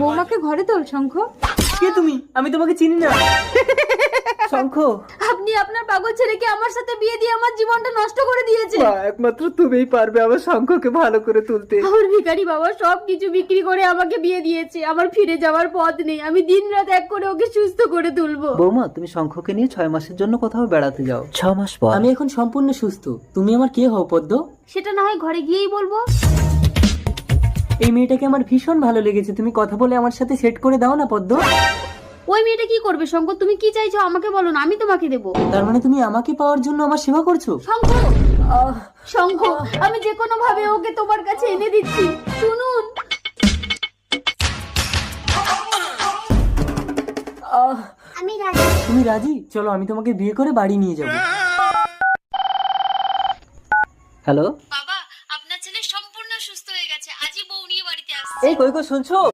বৌমাকে ঘরে তোল শঙ্খ। কে তুমি? আমি তোমাকে চিনি না। শঙ্খ, আপনি আপনার পাগল ছেলেকে আমার সাথে বিয়ে দিয়ে আমার জীবনটা নষ্ট করে দিয়েছে। মা, একমাত্র তুমিই পারবে আমার শঙ্খকে ভালো করে তুলতে। আমার ভিখারি বাবা সব কিছু বিক্রি করে আমাকে বিয়ে দিয়েছে। আমার ফিরে যাওয়ার পথ নেই। আমি দিনরাত এক করে ওকে সুস্থ করে তুলবো। বৌমা, তুমি শঙ্খকে নিয়ে 6 মাসের জন্য কোথাও বেড়াতে যাও। 6 মাস পর আমি এখন সম্পূর্ণ সুস্থ। তুমি আমার কে হও পদ্ম? সেটা না হয় ঘরে গিয়েই বলবো। এই মেয়েটাকে আমার ভীষণ ভালো লেগেছে। তুমি কথা বলে আমার সাথে সেট করে দাও না পদ্ম। ওই মেয়েটা কি করবে শঙ্কর? তুমি কি চাইছো আমাকে বলো না, আমি তোমাকে দেবো। তার মানে তুমি আমাকে পাওয়ার জন্য আমার সেবা করছো? শঙ্খ, শঙ্খ, আমি যে কোনো ভাবে ওকে তোমার কাছে এনে দিচ্ছি। শুনুন। আমি রাজি। তুমি রাজি? চলো, আমি তোমাকে বিয়ে করে বাড়ি নিয়ে যাবো। হ্যালো, বাবা, আপনার ছেলে সম্পূর্ণ সুস্থ হয়ে গেছে। আজই বউ নিয়ে বাড়িতে আসছে। এই কই গো, শুনছো?